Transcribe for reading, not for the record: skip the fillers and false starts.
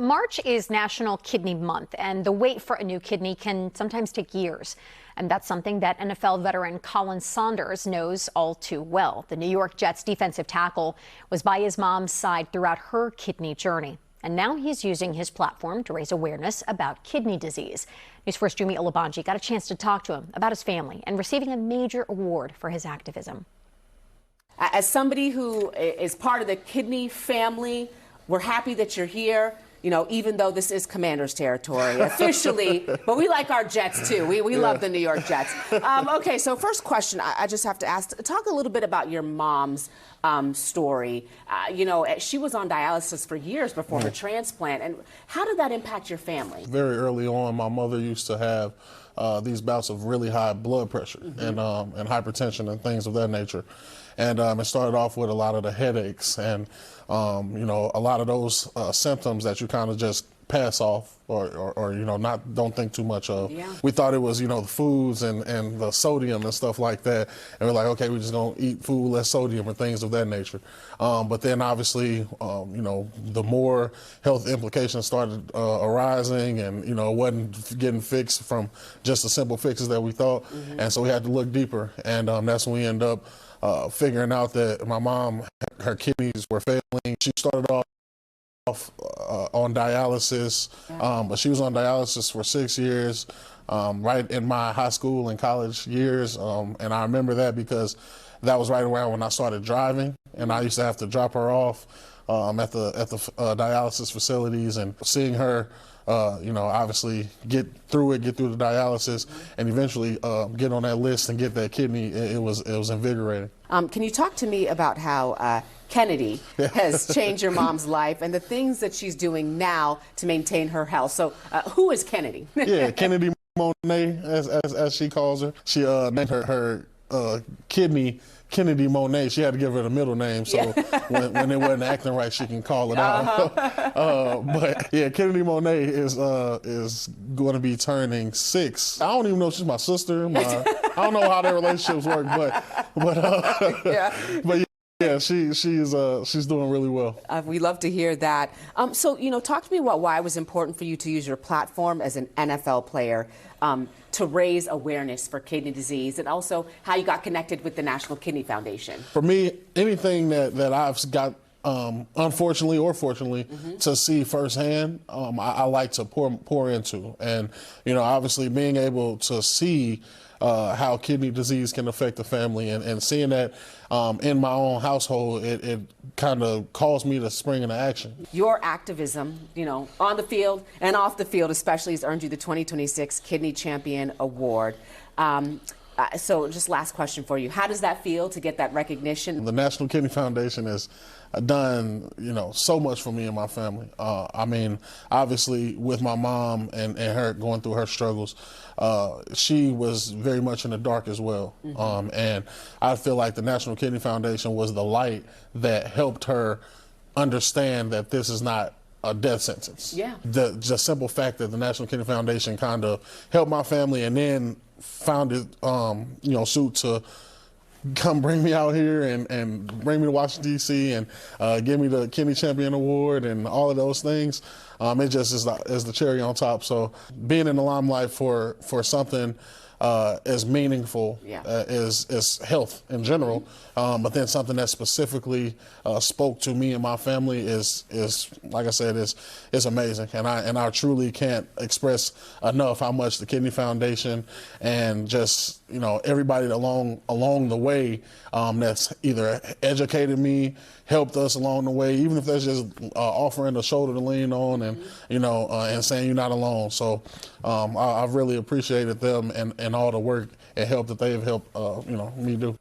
March is National Kidney Month, and the wait for a new kidney can sometimes take years. And that's something that NFL veteran Khalen Saunders knows all too well. The New York Jets defensive tackle was by his mom's side throughout her kidney journey. And now he's using his platform to raise awareness about kidney disease. News 4's Jummy Olabanji got a chance to talk to him about his family and receiving a major award for his activism. As somebody who is part of the kidney family, we're happy that you're here. You know, even though this is Commander's territory officially, but we like our Jets too. We love the New York Jets. Okay, so first question I just have to ask, talk a little bit about your mom's story. You know, she was on dialysis for years before her transplant, and how did that impact your family? Very early on, my mother used to have these bouts of really high blood pressure and hypertension and things of that nature. And it started off with a lot of the headaches and, you know, a lot of those symptoms that you kind of just pass off or you know, don't think too much of. Yeah. We thought it was, you know, the foods and the sodium and stuff like that. And we're like, okay, we're just going to eat food, less sodium and things of that nature. But then obviously, you know, the more health implications started arising and, you know, it wasn't getting fixed from just the simple fixes that we thought. And so we had to look deeper. And that's when we ended up figuring out that my mom, her kidneys were failing. She started off on dialysis, but she was on dialysis for 6 years, right in my high school and college years. And I remember that because that was right around when I started driving, and I used to have to drop her off at the dialysis facilities, and seeing her you know, obviously get through the dialysis and eventually get on that list and get that kidney, it was invigorating. Can you talk to me about how Kennedy has changed your mom's life and the things that she's doing now to maintain her health? So who is Kennedy? Yeah, Kennedy Monet, as she calls her. She named her kidney Kennedy Monet. She had to give her the middle name, so when it wasn't acting right, she can call it out. But yeah, Kennedy Monet is going to be turning 6. I don't even know if she's my sister. I don't know how their relationships work, but yeah, she's doing really well. We love to hear that. So, you know, talk to me about why it was important for you to use your platform as an NFL player to raise awareness for kidney disease, and also how you got connected with the National Kidney Foundation. For me, anything that I've got, unfortunately or fortunately, to see firsthand, I like to pour into. And, you know, obviously being able to see how kidney disease can affect the family and seeing that in my own household, it kind of caused me to spring into action. Your activism, you know, on the field and off the field especially, has earned you the 2026 Kidney Champion Award. So just last question for you. How does that feel to get that recognition? The National Kidney Foundation has done, you know, so much for me and my family. I mean, obviously with my mom and her going through her struggles, she was very much in the dark as well. And I feel like the National Kidney Foundation was the light that helped her understand that this is not a death sentence. Yeah. The just simple fact that the National Kidney Foundation kind of helped my family and then founded, you know, suit to come bring me out here and bring me to Washington, D.C. and give me the Kidney Champion Award and all of those things. It just is the cherry on top. So being in the limelight for something as meaningful as health in general, but then something that specifically spoke to me and my family is like I said, is amazing, and I truly can't express enough how much the Kidney Foundation and just, you know, everybody along the way that's either educated me, helped us along the way, even if that's just offering a shoulder to lean on and you know and saying you're not alone. So I've really appreciated them and all the work and help that they've helped you know, me do.